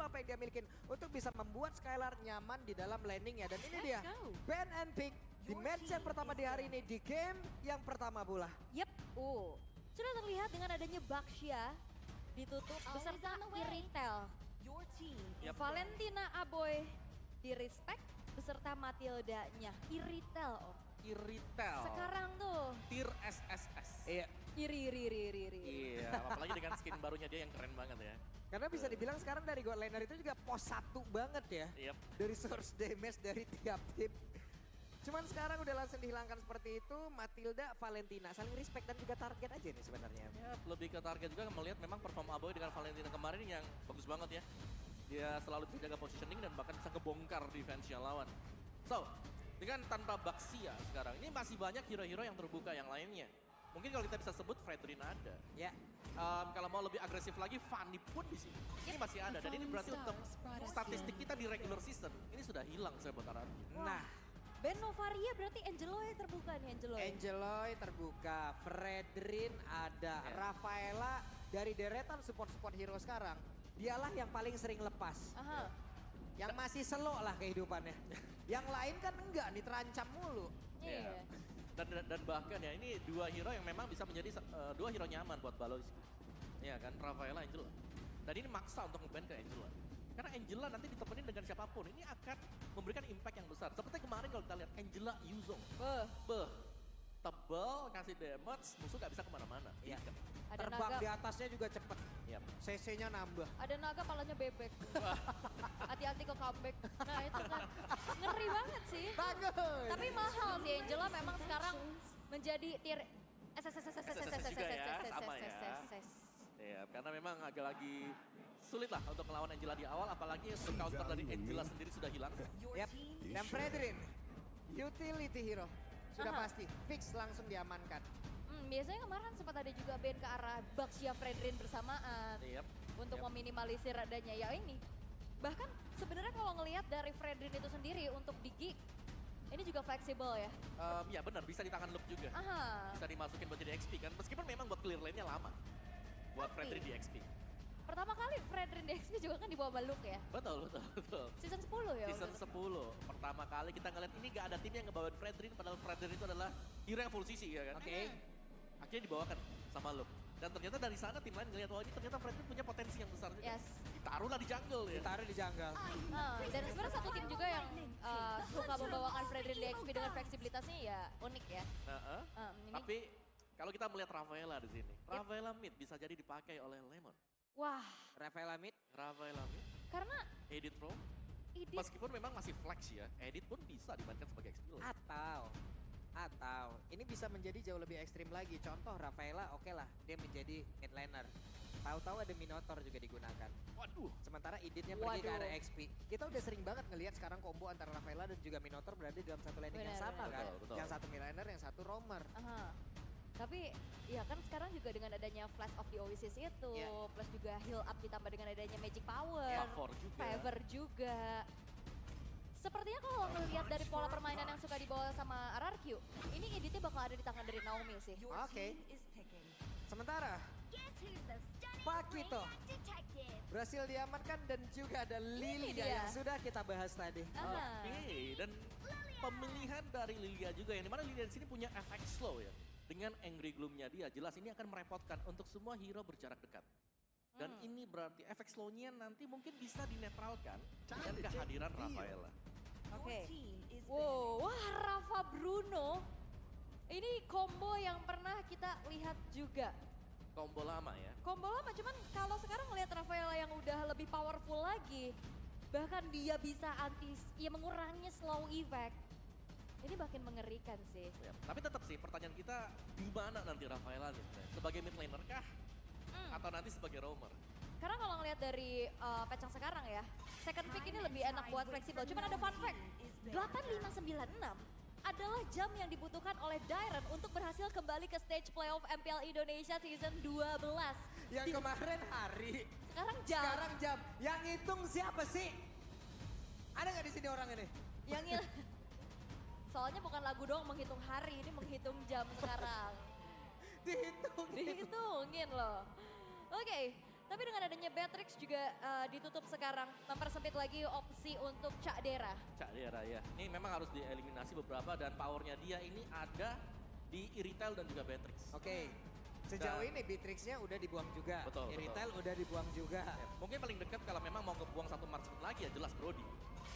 apa yang dia milikin untuk bisa membuat Skylar nyaman di dalam landingnya. Dan ini dia, Ben and Pick di match yang pertama di hari ini, di game yang pertama pula. Yep, sudah terlihat dengan adanya Baxia ditutup beserta Iritel. Valentina Aboy di respect beserta Matilda-nya. Iritel, Om. Iritel. Sekarang tuh. Tier SSS. Iya. Iri. Iya, apalagi dengan skin barunya dia yang keren banget ya. Karena bisa dibilang sekarang dari God Laner itu juga pos 1 banget ya. Yep. Dari source damage dari tiap tim. Cuman sekarang udah langsung dihilangkan seperti itu, Matilda, Valentina. Saling respect dan juga target aja nih sebenarnya. Ya, lebih ke target juga melihat memang perform Aboy dengan Valentina kemarin yang bagus banget ya. Dia selalu bisa jaga positioning dan bahkan bisa ngebongkar defense-nya lawan. So, dengan tanpa Baxia sekarang, ini masih banyak hero-hero yang terbuka yang lainnya. Mungkin kalau kita bisa sebut Fredrin ada. Ya. Kalau mau lebih agresif lagi, Fanny pun di sini. Ini masih ada dan ini berarti untuk statistik kita di regular season ini sudah hilang saya buat Araki. Nah, Ben Novaria berarti Angeloy terbuka nih, Angeloy terbuka, Fredrin ada, Rafaela dari deretan support-support hero sekarang, dialah yang paling sering lepas. Yang masih slow lah kehidupannya. Yang lain kan enggak nih, terancam mulu. Iya. Dan bahkan ya ini dua hero yang memang bisa menjadi dua hero nyaman buat Balois. Iya kan, Rafaela, Angela. Dan ini maksa untuk nge-ban ke Angela. Karena Angela nanti ditemenin dengan siapapun, ini akan memberikan impact yang besar. Seperti kemarin kalau kita lihat Angela Yuzong. Tebel, kasih damage, musuh gak bisa kemana-mana. Iya. Ada Terbang naga. di atasnya juga cepet. Yap. CC-nya nambah. Ada naga palanya bebek. Hati-hati ke comeback. Nah itu kan ngeri banget sih. Bagus. Tapi mahal sih Angela memang sekarang menjadi tier SSS juga ya, sama ya. Iya, karena memang agak lagi sulit lah untuk melawan Angela di awal, apalagi untuk counter dari Angela sendiri sudah hilang. Yap. Dan Fredrin, utility hero. Sudah pasti, fix langsung diamankan. Biasanya kemarin sempat ada juga band ke arah Baxia Fredrin bersamaan. Untuk meminimalisir adanya ya ini. Bahkan sebenarnya kalau ngelihat dari Fredrin itu sendiri untuk Digi, ini juga fleksibel ya. Ya benar, bisa di tangan loop juga. Bisa dimasukin buat jadi XP kan, meskipun memang buat clear lane-nya lama. Buat Fredrin di XP. Pertama kali Fredrin di XP juga kan dibawa Baluk ya? Betul. Season 10 ya? Season 10. Pertama kali kita ngeliat ini gak ada tim yang ngebawain Fredrin, padahal Fredrin itu adalah hero yang full CC ya kan? Akhirnya dibawakan sama Luke. Dan ternyata dari sana tim lain ngeliat, wah ini ternyata Fredrin punya potensi yang besar juga. Ditaruhlah di jungle ya. Ditaruh di jungle. Dan sebenarnya satu tim juga yang suka membawakan Fredrin di XP dengan fleksibilitasnya ya unik ya. Tapi kalau kita melihat Rafaela di sini, Rafaela mid bisa jadi dipakai oleh Lemon. Wah. Rafaela mid. Karena Edit Pro. Meskipun memang masih flex ya, Edit pun bisa dimainkan sebagai XP. Atau ini bisa menjadi jauh lebih ekstrim lagi. Contoh Rafaela oke lah, dia menjadi mid laner. Tahu-tahu ada Minotaur juga digunakan. Waduh. Sementara Editnya pergi ke arah XP. Kita udah sering banget ngelihat sekarang combo antara Rafaela dan juga Minotaur berada dalam satu landing yang sama kan. Betul. Yang satu mid laner, yang satu roamer. Tapi ya kan sekarang juga dengan adanya Flash of the Oasis itu, plus juga heal up ditambah dengan adanya Magic Power, Favor juga. Sepertinya kalau ngelihat dari pola permainan yang suka dibawa sama RRQ, ini editnya bakal ada di tangan dari Naomi sih. Sementara Pakito berhasil diamankan dan juga ada Lilia yang sudah kita bahas tadi. Dan pemilihan dari Lilia juga, yang dimana Lilia di sini punya efek slow ya. Dengan Angry Gloom-nya dia, jelas ini akan merepotkan untuk semua hero berjarak dekat. Dan ini berarti efek slow-nya nanti mungkin bisa dinetralkan dengan kehadiran Rafaela. Wah Rafa Bruno, ini combo yang pernah kita lihat juga. Combo lama ya? Combo lama, cuman kalau sekarang ngelihat Rafaela yang udah lebih powerful lagi, bahkan dia bisa mengurangi slow effect. Ini makin mengerikan sih. Tapi tetap sih pertanyaan kita, di mana nanti Rafaela nih? Sebagai mid laner kah? Atau nanti sebagai roamer? Karena kalau ngelihat dari patch yang sekarang ya, second pick ini lebih enak buat fleksibel. Cuman ada fun fact, 8596 adalah jam yang dibutuhkan oleh Dairen untuk berhasil kembali ke stage playoff MPL Indonesia season 12. Yang kemarin hari, sekarang jam. Sekarang jam. Yang hitung siapa sih? Ada nggak di sini orang ini? Yang soalnya bukan lagu doang menghitung hari, ini menghitung jam sekarang. Dihitungin Dihitungin loh. Oke, Tapi dengan adanya Beatrix juga ditutup sekarang, mempersempit lagi opsi untuk Cak Dera. Cak Dera ya, ini memang harus dieliminasi beberapa dan powernya dia ini ada di Irithel dan juga Beatrix. Oke. Sejauh ini Beatrix-nya udah dibuang juga. Betul, Irithel udah dibuang juga. Ya, mungkin paling dekat kalau memang mau ngebuang satu marksman lagi ya jelas Brody.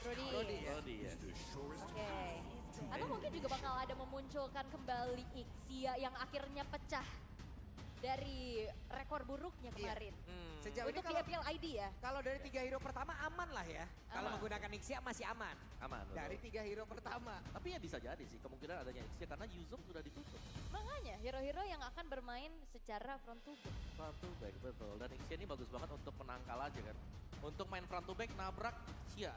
Brody ya? Ya. Oke. Atau mungkin juga bakal ada memunculkan kembali Ixia yang akhirnya pecah dari rekor buruknya kemarin. Sejauh Untuk ini kalau di ID ya? kalau dari 3 hero pertama aman lah ya. Kalau menggunakan Ixia masih aman. Aman. Betul. Dari 3 hero pertama. Tapi ya bisa jadi sih kemungkinan adanya Ixia karena Yuzong sudah ditutup. Makanya hero-hero yang akan bermain secara front to back. Front to back betul. Dan Ixia ini bagus banget untuk menangkal aja kan. Untuk main front to back nabrak Ixia.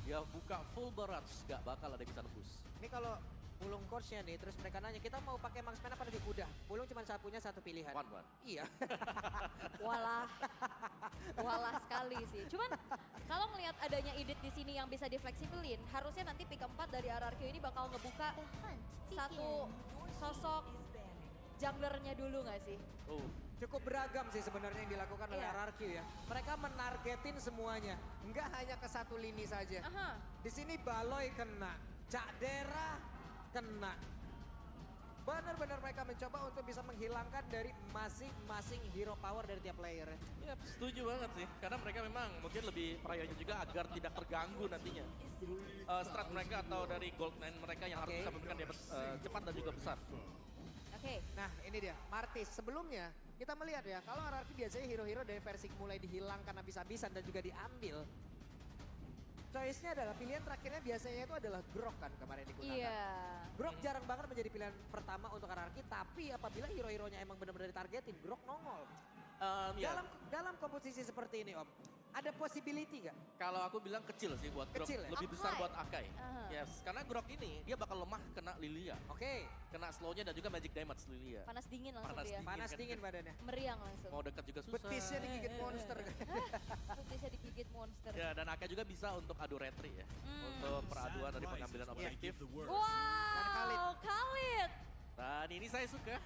Dia buka full barrage, gak bakal ada yang bisa nembus. Ini kalau Pulung coachnya nih, terus mereka nanya, kita mau pakai marksman apa lebih mudah? Pulung cuma punya satu pilihan. One. Iya. Walah sekali sih. Cuman kalau ngelihat adanya Edith di sini yang bisa difleksibelin, harusnya nanti pick 4 dari RRQ ini bakal ngebuka satu sosok junglernya dulu nggak sih? Cukup beragam sih sebenarnya yang dilakukan oleh RRQ ya. Mereka menargetin semuanya, nggak hanya ke satu lini saja. Di sini Baloi kena, Cak Dera kena. Benar-benar mereka mencoba untuk bisa menghilangkan dari masing-masing hero power dari tiap player. Ya setuju banget sih, karena mereka memang mungkin lebih prayonya juga agar tidak terganggu nantinya. Strat mereka atau dari gold 9 mereka yang harus bisa memberikan damage cepat dan juga besar. Nah ini dia, Martis. Sebelumnya kita melihat ya, kalau RRQ biasanya hero-hero dari versi mulai dihilangkan habis-habisan dan juga diambil. Choice-nya adalah pilihan terakhirnya biasanya itu adalah Grok kan kemarin digunakan. Iya. Grok jarang banget menjadi pilihan pertama untuk RRQ, tapi apabila hero-heronya emang benar-benar ditargetin, Grok nongol. Dalam komposisi seperti ini Om, ada possibility gak? Kalau aku bilang kecil sih buat Grok, Kecil ya? lebih besar buat Akai. Uh-huh. Yes, karena Grok ini dia bakal lemah kena Lilia. Oke. Kena slownya dan juga magic damage Lilia. Panas dingin langsung Panas dia. dingin. Panas dingin badannya. Meriang langsung. Mau dekat juga susah. Betisnya digigit monster. Betisnya digigit monster. Ya, dan Akai juga bisa untuk adu retri ya. Untuk peraduan dari pengambilan objektif. Wow, Khalid. Dan ini saya suka.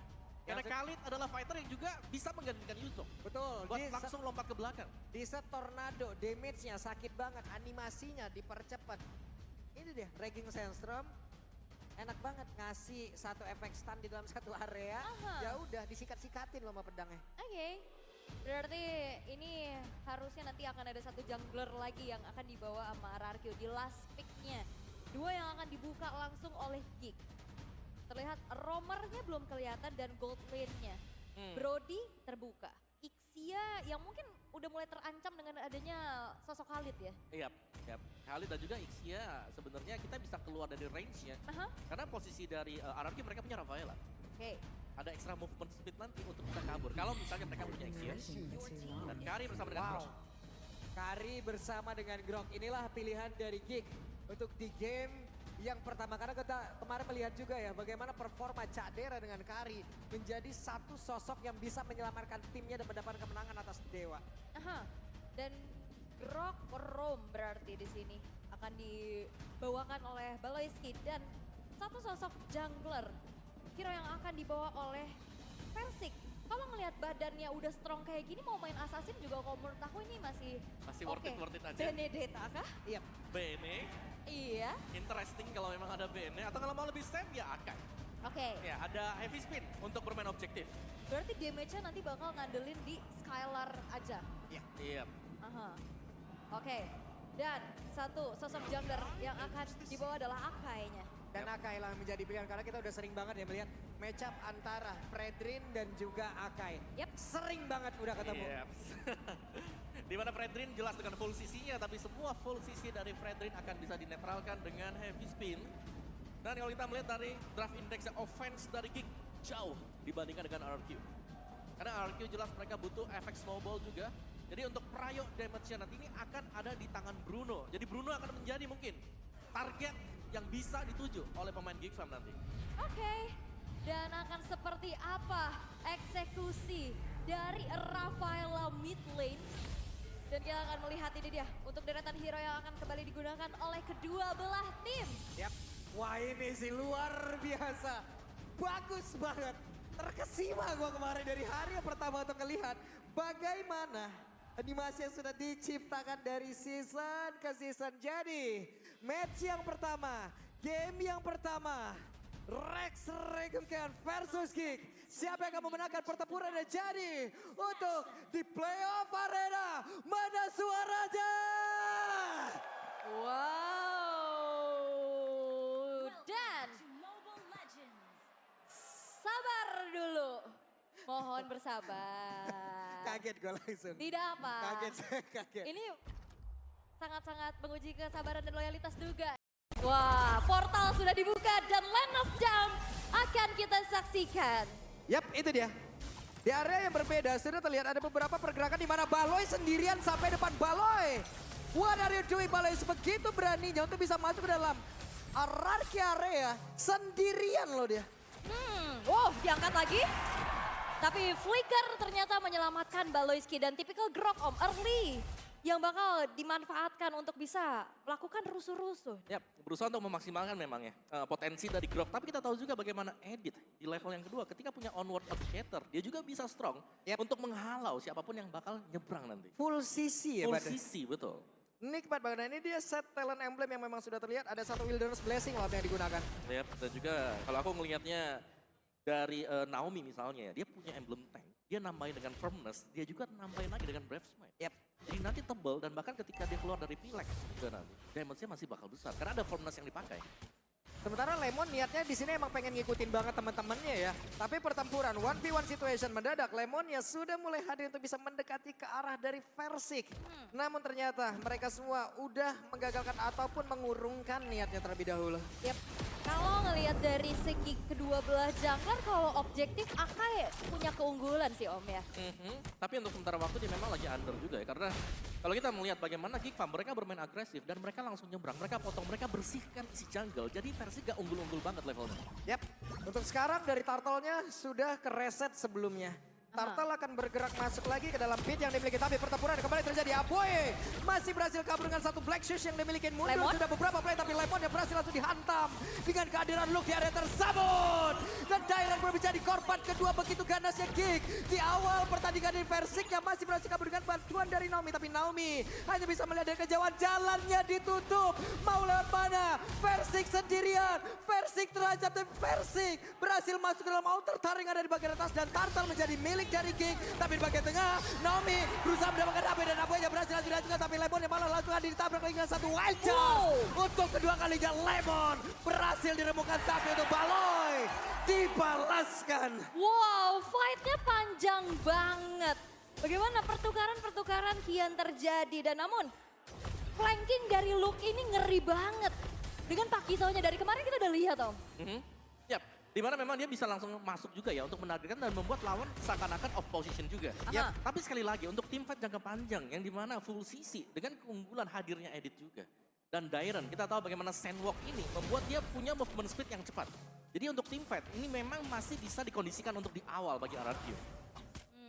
Karena Khalid adalah fighter yang juga bisa menggantikan Yuzong. Betul. Buat langsung lompat ke belakang. Di set tornado, damage-nya sakit banget, animasinya dipercepat. Ini dia, Raging Sandstorm. Enak banget ngasih satu efek stun di dalam satu area. Ya udah disikat-sikatin loh sama pedangnya. Oke. Berarti ini harusnya nanti akan ada satu jungler lagi yang akan dibawa sama RRQ di last pick-nya. 2 yang akan dibuka langsung oleh Geek. Terlihat roamernya belum kelihatan dan gold lane-nya. Brody terbuka. Ixia yang mungkin udah mulai terancam dengan adanya sosok Khalid ya. Iya. Khalid dan juga Ixia sebenarnya kita bisa keluar dari range-nya. Karena posisi dari RRQ mereka punya Rafaela. Oke. Ada extra movement speed nanti untuk bisa kabur. Kalau misalnya mereka punya Ixia dan Kari bersama dengan Grok. Kari bersama dengan Grok, inilah pilihan dari Geek untuk di game yang pertama. Karena kita kemarin melihat juga ya bagaimana performa Cak Dera dengan Kari menjadi satu sosok yang bisa menyelamatkan timnya dan mendapatkan kemenangan atas Dewa. Dan Grok roam berarti di sini akan dibawakan oleh Baloyski dan satu sosok jungler hero yang akan dibawa oleh Persik. Kalau ngelihat badannya udah strong kayak gini mau main assassin juga kalau menurut aku ini masih worth it aja. Benedetta kah? Iya. Bene. Iya. Interesting kalau memang ada Bene atau kalau mau lebih safe ya Akai. Oke. Ya ada heavy spin untuk bermain objektif. Berarti damage-nya nanti bakal ngandelin di Skylar aja. Iya. Oke. Dan satu sosok jungler yang akan dibawa adalah Akai-nya. Dan Akai lah menjadi pilihan karena kita udah sering banget ya melihat matchup antara Fredrin dan juga Akai. Sering banget udah ketemu. Dimana Fredrin jelas dengan full CC-nya, tapi semua full CC dari Fredrin akan bisa dinetralkan dengan heavy spin. Dan kalau kita melihat dari draft index offense dari Geek jauh dibandingkan dengan RRQ. Karena RRQ jelas mereka butuh efek snowball juga. Jadi untuk prayo damage-nya nanti ini akan ada di tangan Bruno. Jadi Bruno akan menjadi mungkin target yang bisa dituju oleh pemain Geek Fam nanti. Oke. Dan akan seperti apa eksekusi dari Rafaela mid lane. Dan kita akan melihat ini dia untuk deretan hero yang akan kembali digunakan oleh kedua belah tim. Wah ini sih luar biasa. Bagus banget. Terkesima gue kemarin dari hari yang pertama untuk ngelihat Bagaimana animasi yang sudah diciptakan dari season ke season. Jadi match yang pertama, game yang pertama, Rex Regenkan versus Geek. Siapa yang akan memenangkan pertempuran yang jadi untuk di playoff arena? Mana suaranya? Wow. Dan sabar dulu. Mohon bersabar. Kaget gue langsung. Tidak apa. Kaget, saya kaget. Ini sangat-sangat menguji kesabaran dan loyalitas juga. Wah, portal sudah dibuka dan Land of Jump akan kita saksikan. Yap, itu dia. Di area yang berbeda sudah terlihat ada beberapa pergerakan di mana Baloy sendirian sampai depan. Baloy. What are you doing, Baloy? Sebegitu beraninya untuk bisa masuk ke dalam hierarchy area sendirian loh dia. Diangkat lagi. Tapi Flicker ternyata menyelamatkan Baloyski dan tipikal Grok Om early yang bakal dimanfaatkan untuk bisa melakukan rusuh-rusuh. Yap, berusaha untuk memaksimalkan memang ya potensi dari Grok. Tapi kita tahu juga bagaimana Edit di level yang kedua ketika punya onward shatter, dia juga bisa strong untuk menghalau siapapun yang bakal nyebrang nanti. Full CC ya, Full CC, betul. Nikmat banget. Nah, ini dia set talent emblem yang memang sudah terlihat. Ada satu Wilderness Blessing loh yang digunakan. Yap, dan juga kalau aku ngelihatnya dari Naomi misalnya ya, dia punya emblem tank. Dia nambahin dengan firmness, dia juga nambahin lagi dengan brave smite. Yap. Jadi nanti tebel dan bahkan ketika dia keluar dari Pilex juga nanti damage-nya masih bakal besar karena ada firmness yang dipakai. Sementara Lemon niatnya di sini emang pengen ngikutin banget teman-temannya ya. Tapi pertempuran 1v1 situation mendadak, Lemon ya sudah mulai hadir untuk bisa mendekati ke arah dari Versik. Namun ternyata mereka semua udah menggagalkan ataupun mengurungkan niatnya terlebih dahulu. Yap. Kalau ngelihat dari segi kedua belah jungler, kalau objektif Akai punya keunggulan sih Om ya. Tapi untuk sementara waktu dia memang lagi under juga ya. Karena kalau kita melihat bagaimana Geek Farm, mereka bermain agresif dan mereka langsung nyebrang. Mereka potong, mereka bersihkan isi jungle. Jadi versi gak unggul-unggul banget levelnya. Yap, untuk sekarang dari Turtle-nya sudah ke reset sebelumnya. Turtle akan bergerak masuk lagi ke dalam pit yang dimiliki. Tapi pertempuran kembali terjadi. Aboy masih berhasil kabur dengan satu Black Shoes yang dimiliki. Mundur Lemon? sudah beberapa play tapi Lemon yang berhasil langsung dihantam. Dengan kehadiran Luke di area tersabut. Dan Dairon belum bisa dikorban kedua begitu ganasnya Geek. Di awal pertandingan di Versik yang masih berhasil kabur dengan bantuan dari Naomi. Tapi Naomi hanya bisa melihat dari kejauhan, jalannya ditutup. Mau lewat mana? Versik sendirian. Versik terancam dan Versik berhasil masuk ke dalam outer taring ada di bagian atas. Dan Turtle menjadi milik dari Geek, tapi di bagian tengah Naomi berusaha mendapatkan Abe dan Abe berhasil langsung juga, tapi Lemon yang malah langsung ditabrak lagi dengan satu wild charge. Untuk kedua kalinya Lemon berhasil diremukkan, tapi untuk Baloy dibalaskan. Wow, fight-nya panjang banget. Bagaimana pertukaran-pertukaran kian terjadi dan namun flanking dari Luke ini ngeri banget. Dengan Pakitonya dari kemarin kita udah lihat Om. Yap. Dimana memang dia bisa langsung masuk juga ya untuk menargetkan dan membuat lawan seakan-akan off position juga. Ya, tapi sekali lagi untuk tim fight jangka panjang yang dimana full CC dengan keunggulan hadirnya Edit juga. Dan Dairon, kita tahu bagaimana Sandwalk ini membuat dia punya movement speed yang cepat. Jadi untuk tim fight ini memang masih bisa dikondisikan untuk di awal bagi RRQ.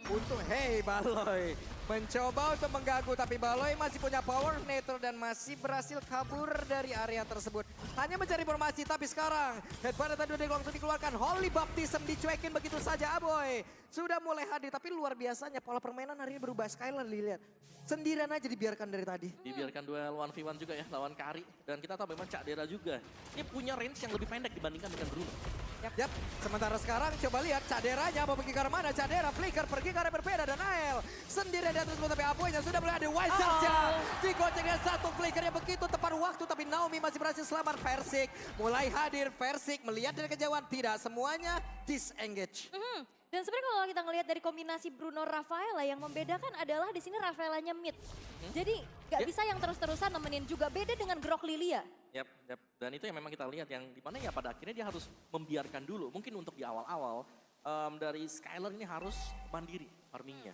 Untuk Baloy mencoba untuk mengganggu, tapi Baloy masih punya power neutral dan masih berhasil kabur dari area tersebut. Hanya mencari informasi, tapi sekarang headband tadi udah langsung dikeluarkan. Holy Baptism dicuekin begitu saja. Aboy sudah mulai hadir, tapi luar biasanya pola permainan hari ini berubah. Skylar dilihat sendirian aja dibiarkan dari tadi. Dibiarkan duel 1v1 juga ya lawan Kari. Dan kita tahu memang Cak Dera juga. Ini punya range yang lebih pendek dibandingkan dengan Bruno. Yap. Sementara sekarang coba lihat Cak Deranya mau pergi ke arah mana. Cak Dera Flicker pergi ke arah berbeda dan Nael sendirian di atas bola, tapi Aboynya sudah mulai ada wild charge-nya. Digoceng dengan satu Flicker yang begitu tepat waktu, tapi Naomi masih berhasil selamat. Versik mulai hadir. Versik melihat dari kejauhan, tidak semuanya disengage. Dan sebenarnya kalau kita ngelihat dari kombinasi Bruno Rafaela, yang membedakan adalah di sini Rafaelanya mid. Jadi gak bisa yang terus-terusan nemenin juga, beda dengan Grok Lilia. Yap. Dan itu yang memang kita lihat yang dimana ya pada akhirnya dia harus membiarkan dulu. Mungkin untuk di awal-awal dari Skylar ini harus mandiri farmingnya.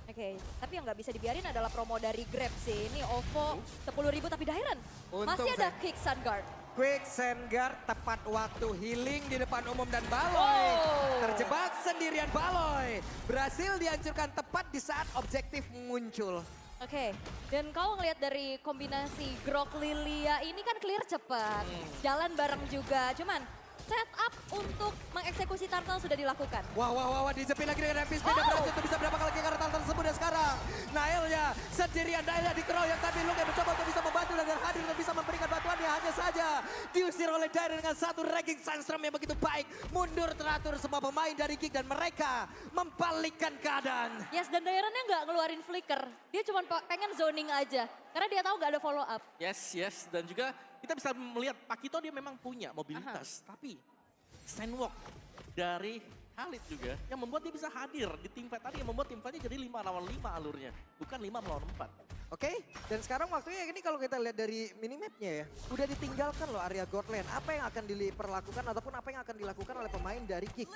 Oke, tapi yang nggak bisa dibiarin adalah promo dari Grab sih. Ini OVO 10.000 tapi Dairon masih ada Kick Sunguard. Quick Sunguard tepat waktu healing di depan umum dan Baloy. Terjebak sendirian Baloy. Berhasil dihancurkan tepat di saat objektif muncul. Oke, dan kalau ngelihat dari kombinasi Grok Lilia ini kan clear cepat. Jalan bareng juga, cuman setup untuk mengeksekusi Turtle sudah dilakukan. Wah, dijepit lagi dengan MP Speed dan berhasil untuk bisa mendapatkan lagi karena Turtle tersebut. Dan sekarang Naelnya sendirian, Naelnya dikeroyok tapi Luke mencoba untuk bisa membantu dan hadir untuk bisa memberikan bantuannya. Hanya saja diusir oleh Dairen dengan satu ranking Sandstorm yang begitu baik. Mundur teratur semua pemain dari Geek dan mereka membalikkan keadaan. Yes, dan Dairennya nggak ngeluarin flicker. Dia cuma pengen zoning aja. Karena dia tahu nggak ada follow up. Yes. Dan juga kita bisa melihat Pakito dia memang punya mobilitas. Tapi sandwalk dari Khalid juga yang membuat dia bisa hadir di tim fight tadi. Yang membuat tim fightnya jadi 5 lawan 5 alurnya. Bukan 5 lawan 4. Oke, dan sekarang waktunya ini kalau kita lihat dari minimapnya ya, udah ditinggalkan loh area Godland. Apa yang akan diperlakukan ataupun apa yang akan dilakukan oleh pemain dari Geek?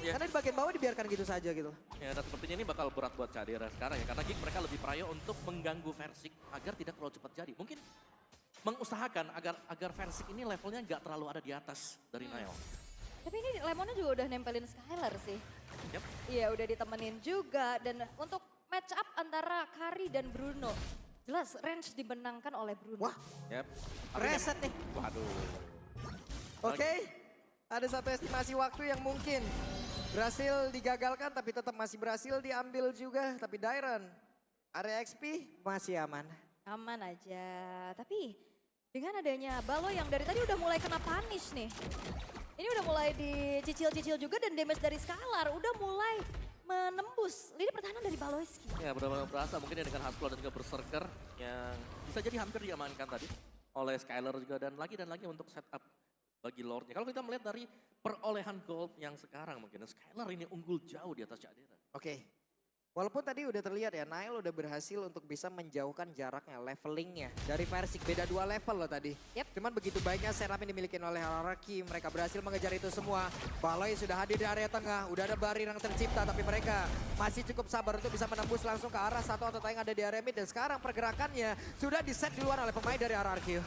Karena di bagian bawah dibiarkan gitu saja gitu. Ya, dan sepertinya ini bakal berat buat Cadera sekarang ya. Karena Geek mereka lebih prayo untuk mengganggu Versik agar tidak terlalu cepat jadi. Mungkin mengusahakan agar Versik ini levelnya nggak terlalu ada di atas dari Nael. Tapi ini Lemonnya juga udah nempelin Skylar sih. Iya, udah ditemenin juga. Dan untuk match up antara Kari dan Bruno. Jelas range dimenangkan oleh Bruno. Wah, reset nih. Waduh. Oke, ada satu estimasi waktu yang mungkin berhasil digagalkan tapi tetap masih berhasil diambil juga. Tapi Dairen, area XP masih aman. Aman aja, tapi dengan adanya Balo yang dari tadi udah mulai kena punish nih. Ini udah mulai dicicil-cicil juga dan damage dari Skylar udah mulai menembus lini pertahanan dari Baloiski. Ya benar-benar berasa mungkin ya dengan Hustle dan juga Berserker yang bisa jadi hampir diamankan tadi oleh Skylar juga dan lagi untuk setup bagi Lordnya. Kalau kita melihat dari perolehan gold yang sekarang mungkin Skylar ini unggul jauh di atas Cadera. Oke. Walaupun tadi udah terlihat ya, Nael udah berhasil untuk bisa menjauhkan jaraknya, levelingnya. Dari Versik, beda 2 level loh tadi. Cuman begitu baiknya setup yang dimiliki oleh Hierarchy, mereka berhasil mengejar itu semua. Baloi sudah hadir di area tengah, udah ada barrier yang tercipta, tapi mereka masih cukup sabar untuk bisa menembus langsung ke arah satu atau yang ada di area mid. Dan sekarang pergerakannya sudah di-set di luar oleh pemain dari Hierarchy.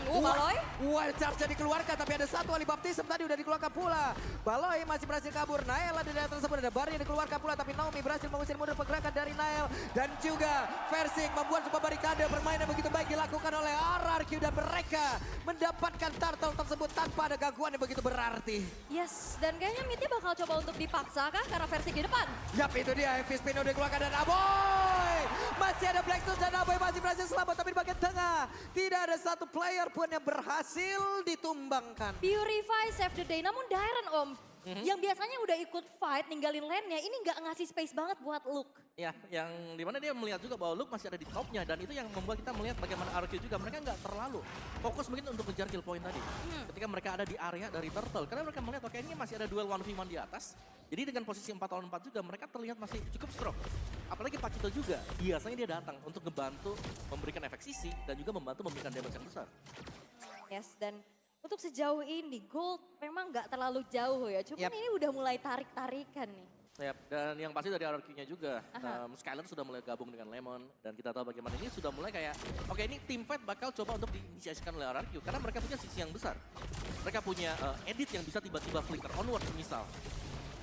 Baloi? Wild charge dikeluarkan, tapi ada satu Ali Baptism tadi udah dikeluarkan pula. Baloi masih berhasil kabur, Nael ada di daerah tersebut, ada barrier yang dikeluarkan pula, tapi Naomi berhasil mengusir mundur pergerakan dari Nael. Dan juga Versik membuat sebuah barikade, permainan begitu baik dilakukan oleh RRQ dan mereka mendapatkan turtle tersebut tanpa ada gangguan yang begitu berarti. Yes, dan kayaknya midnya bakal coba untuk dipaksa kah karena Versik di depan. Yap, itu dia, MP Spin udah dikeluarkan dan Aboy! Masih ada Blackstone dan Aboy masih berhasil selamat, tapi di bagian tengah tidak ada satu player pun yang berhasil ditumbangkan. Purify save the day, namun Dairen yang biasanya udah ikut fight ninggalin lane-nya, ini nggak ngasih space banget buat Luke. Ya, yang dimana dia melihat juga bahwa Luke masih ada di topnya dan itu yang membuat kita melihat bagaimana RQ juga mereka nggak terlalu fokus mungkin untuk ngejar kill point tadi. Ketika mereka ada di area dari Turtle, karena mereka melihat oke ini masih ada duel 1v1 di atas. Jadi dengan posisi 4 lawan 4 juga mereka terlihat masih cukup strong. Apalagi Pakito juga, biasanya dia datang untuk ngebantu memberikan efek sisi dan juga membantu memberikan damage yang besar. Yes, dan untuk sejauh ini Gold memang nggak terlalu jauh ya, cuman ini udah mulai tarik-tarikan nih. Yap, dan yang pasti dari RRQ-nya juga, Skylar sudah mulai gabung dengan Lemon dan kita tahu bagaimana ini sudah mulai kayak, oke ini team fight bakal coba untuk diinisiasikan oleh RRQ karena mereka punya sisi yang besar. Mereka punya edit yang bisa tiba-tiba flicker onward misal.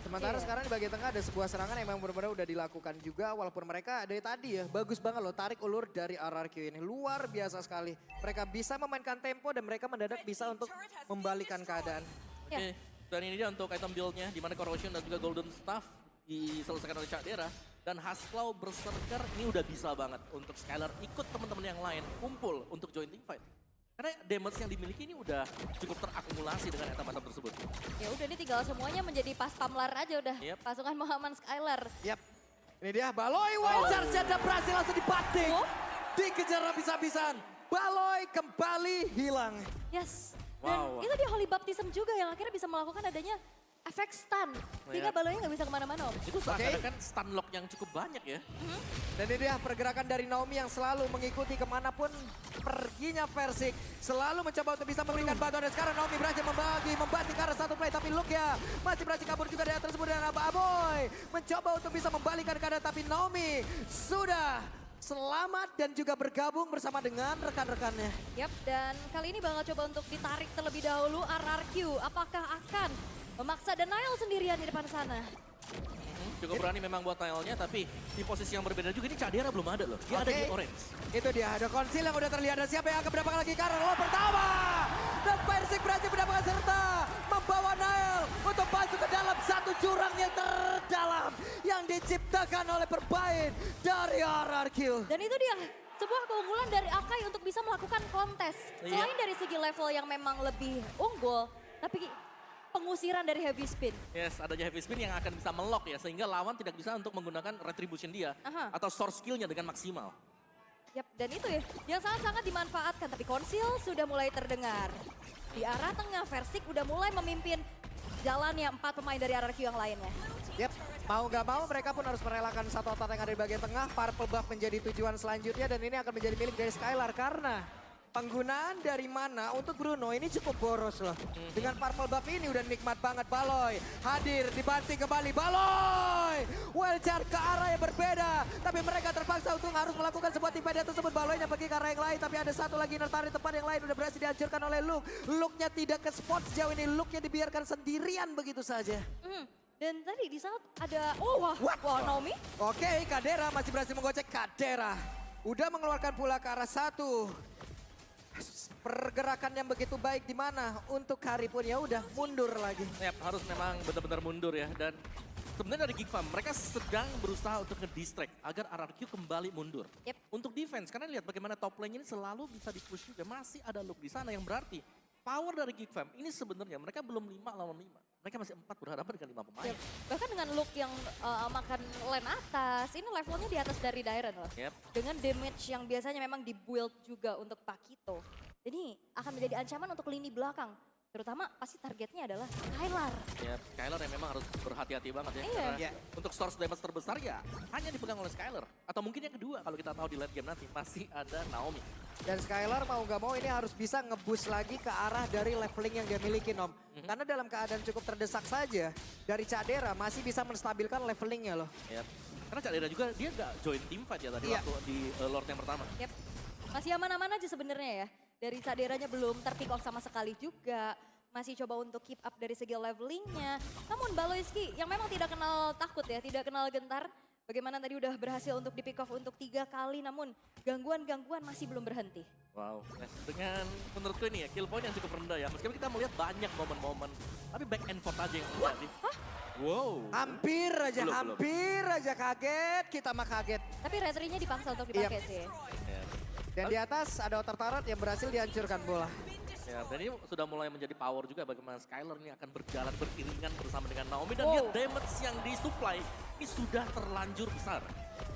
Sementara sekarang di bagian tengah ada sebuah serangan yang memang benar-benar udah dilakukan juga walaupun mereka dari tadi ya bagus banget loh tarik ulur dari RRQ ini. Luar biasa sekali. Mereka bisa memainkan tempo dan mereka mendadak bisa untuk membalikan keadaan. Oke, dan ini dia untuk item build-nya di mana Corrosion dan juga Golden Staff diselesaikan oleh Cadera. Dan Hasklaw Berserker ini udah bisa banget untuk Skylar ikut teman-teman yang lain kumpul untuk join team fight. Karena damage yang dimiliki ini udah cukup terakumulasi dengan item-item tersebut. Ya udah ini tinggal semuanya menjadi pas pamlar aja udah. Pasukan Muhammad Skylar. Yap. Ini dia Baloi wild charge dan berhasil langsung dibanting. Dikejar habis-habisan. Baloi kembali hilang. Yes. Dan itu dia Holy Baptism juga yang akhirnya bisa melakukan adanya efek stun. Sehingga Baloinya nggak bisa kemana-mana. Itu seakan-akan stun lock yang cukup banyak ya. Dan ini dia pergerakan dari Naomi yang selalu mengikuti kemanapun perginya Versik. Selalu mencoba untuk bisa memberikan bantuan. Dan sekarang Naomi berhasil membanting ke arah satu play. Tapi Luke ya masih berhasil kabur juga dari tersebut. Dan Aboy mencoba untuk bisa membalikan keadaan. Tapi Naomi sudah selamat dan juga bergabung bersama dengan rekan-rekannya. Yap, dan kali ini bakal coba untuk ditarik terlebih dahulu RRQ. Apakah akan memaksa Denial sendirian di depan sana? Cukup berani memang buat Nailnya, tapi di posisi yang berbeda juga ini Cadera belum ada loh. Dia ada di orange. Itu dia, ada konsil yang udah terlihat. Dan siapa yang akan berapa lagi karena lo pertama. Dan Persik berhasil mendapatkan serta membawa Nael untuk masuk ke dalam satu jurang yang terdalam yang diciptakan oleh bermain dari RRQ. Dan itu dia sebuah keunggulan dari Akai untuk bisa melakukan kontes. Selain dari segi level yang memang lebih unggul, tapi pengusiran dari heavy spin. Yes, adanya heavy spin yang akan bisa melock ya, sehingga lawan tidak bisa untuk menggunakan retribution dia atau source skillnya dengan maksimal. Yap, dan itu ya yang sangat-sangat dimanfaatkan. Tapi Konsil sudah mulai terdengar. Di arah tengah, Persik udah mulai memimpin jalannya 4 pemain dari RRQ yang lainnya. Yap, mau gak mau mereka pun harus merelakan satu otot yang ada di bagian tengah. Purple buff menjadi tujuan selanjutnya dan ini akan menjadi milik dari Skylar karena penggunaan dari mana untuk Bruno ini cukup boros loh. Dengan purple buff ini udah nikmat banget. Baloy hadir, dibanting kembali Baloy. Wildcard ke arah yang berbeda. Tapi mereka terpaksa untuk harus melakukan sebuah tipe tersebut. Baloynya pergi ke arah yang lain. Tapi ada satu lagi nertari tempat yang lain. Udah berhasil dihancurkan oleh Luke. Luke-nya tidak ke spot sejauh ini. Luke-nya dibiarkan sendirian begitu saja. Dan tadi di saat ada, wah Naomi. Oke, Kadera masih berhasil menggocek. Kadera udah mengeluarkan pula ke arah satu. Pergerakan yang begitu baik di mana untuk Kari pun ya udah mundur lagi. Yap, harus memang benar-benar mundur ya. Dan sebenarnya dari Geek Fam, mereka sedang berusaha untuk nge-distract agar RRQ kembali mundur. Untuk defense, karena lihat bagaimana top lane ini selalu bisa di-push juga. Masih ada Luke di sana yang berarti power dari Geek Fam ini sebenarnya mereka belum 5 lawan 5. Mereka masih 4 berhadapan dengan 5 pemain. Bahkan dengan Luke yang makan lane atas, ini levelnya di atas dari Dairen loh. Dengan damage yang biasanya memang di-build juga untuk Pakito. Jadi akan menjadi ancaman untuk lini belakang. Terutama pasti targetnya adalah Skylar. Skylar yang memang harus berhati-hati banget ya. Karena untuk source damage terbesar ya hanya dipegang oleh Skylar. Atau mungkin yang kedua kalau kita tahu di late game nanti masih ada Naomi. Dan Skylar mau gak mau ini harus bisa nge-boost lagi ke arah dari leveling yang dia miliki Nom. Karena dalam keadaan cukup terdesak saja dari Cadera masih bisa menstabilkan levelingnya loh. Karena Cadera juga dia gak join team fight ya tadi waktu di Lord yang pertama. Masih aman-aman aja sebenarnya ya. Dari Caderanya belum terpick off sama sekali juga. Masih coba untuk keep up dari segi levelingnya. Namun Baloyski yang memang tidak kenal takut ya, tidak kenal gentar. Bagaimana tadi udah berhasil untuk di pick off untuk 3 kali, namun gangguan-gangguan masih belum berhenti. Wow, dengan menurutku ini ya kill point yang cukup rendah ya. Meskipun kita melihat banyak momen-momen, tapi back and forth aja yang terjadi. Wow. Hampir aja kaget, kita mah kaget. Tapi retry-nya dipaksa untuk dipakai sih. Dan di atas ada Otter Tarot yang berhasil dihancurkan bola. Dan ini sudah mulai menjadi power juga bagaimana Skylar ini akan berjalan beriringan bersama dengan Naomi. Dan lihat damage yang disupply ini sudah terlanjur besar.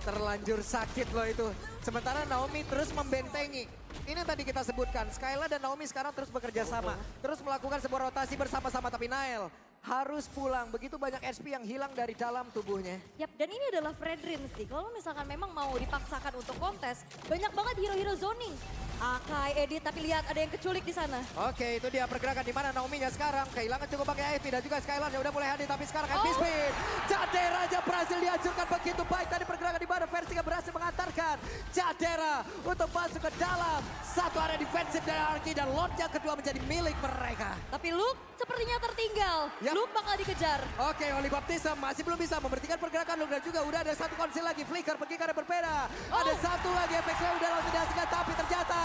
Terlanjur sakit loh itu. Sementara Naomi terus membentengi. Ini yang tadi kita sebutkan, Skylar dan Naomi sekarang terus bekerja sama. Terus melakukan sebuah rotasi bersama-sama, tapi Nael harus pulang. Begitu banyak SP yang hilang dari dalam tubuhnya. Dan ini adalah Fredrin sih. Kalau misalkan memang mau dipaksakan untuk kontes, banyak banget hero-hero zoning. Akai, Edit, tapi lihat ada yang keculik di sana. Oke, itu dia pergerakan di mana Naomi-nya sekarang. Kehilangan cukup pakai AFP dan juga Skylar yang udah mulai hadir, tapi sekarang heavy spin. Cadera aja berhasil dihancurkan begitu baik. Tadi pergerakan di mana Persik berhasil mengantarkan Cadera untuk masuk ke dalam satu area defensif dari RRQ dan Lord yang kedua menjadi milik mereka. Tapi Luke sepertinya tertinggal. Luke bakal dikejar. Oke, Oli Baptista masih belum bisa memberhentikan pergerakan Luke dan juga udah ada satu konsil lagi. Flicker pergi ke arah berbeda. Ada satu lagi FX-nya udah langsung dihasilkan, tapi ternyata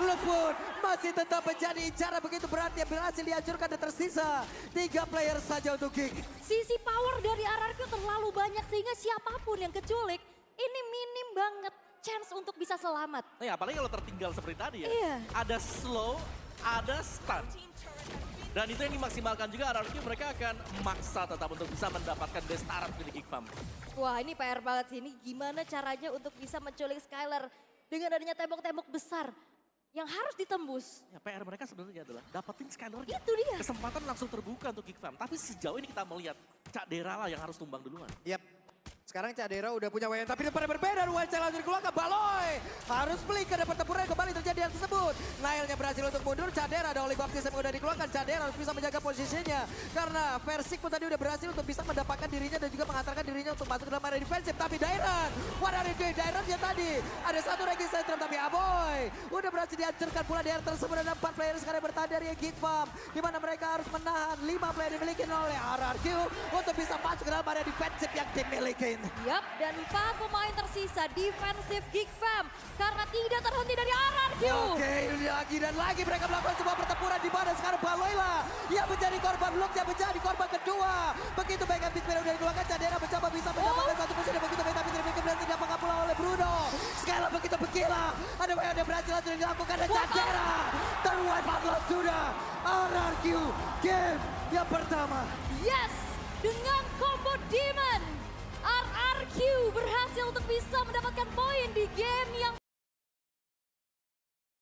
Luke pun masih tetap menjadi incaran begitu berat yang berhasil dihancurkan dan tersisa 3 player saja untuk Geek. Sisi power dari RRQ terlalu banyak sehingga siapapun yang keculik ini minim banget chance untuk bisa selamat. Apalagi kalau tertinggal seperti tadi ya. Ada slow, ada stun. Dan itu yang dimaksimalkan juga RRQ, mereka akan maksa tetap untuk bisa mendapatkan best start dari Geek Fam. Wah, ini PR banget sih. Ini gimana caranya untuk bisa menculik Skylar dengan adanya tembok-tembok besar yang harus ditembus. PR mereka sebenarnya adalah dapetin Skylar. Itu dia. Kesempatan langsung terbuka untuk Geek Fam. Tapi sejauh ini kita melihat Cadera lah yang harus tumbang duluan. Sekarang Cadera udah punya WN, tapi depannya berbeda. Wildcard langsung dikeluarkan, Baloy harus flicker dan pertempuran kembali terjadi hal tersebut. Nailnya berhasil untuk mundur, Cadera ada Oli Baptista yang udah dikeluarkan. Cadera harus bisa menjaga posisinya. Karena Persik pun tadi udah berhasil untuk bisa mendapatkan dirinya dan juga mengantarkan dirinya untuk masuk ke dalam area defensif. Tapi Dairen, what are you doing? Dairen ya tadi. Ada satu Registration tapi Aboy udah berhasil dihancurkan pula di area tersebut. Ada 4 player sekarang bertahan dari Geek Fam. Di mana mereka harus menahan 5 player dimiliki oleh RRQ untuk bisa masuk ke dalam area defensif yang dimiliki. Dan 4 pemain tersisa defensif Geek Fam. karena tidak terhenti dari RRQ. Oke, ini lagi dan lagi mereka melakukan sebuah pertempuran di mana sekarang Baloila yang menjadi korban blok, yang menjadi korban kedua. Begitu baik habis udah dikeluarkan, Cadera mencoba bisa mendapatkan satu posisi begitu baik tapi tidak mengapula oleh Bruno. Sekali begitu berkila, ada berhasil langsung dilakukan dan Cadera terwipe out sudah. RRQ game yang pertama. Yes, dengan combo Demon, RRQ berhasil untuk bisa mendapatkan poin di game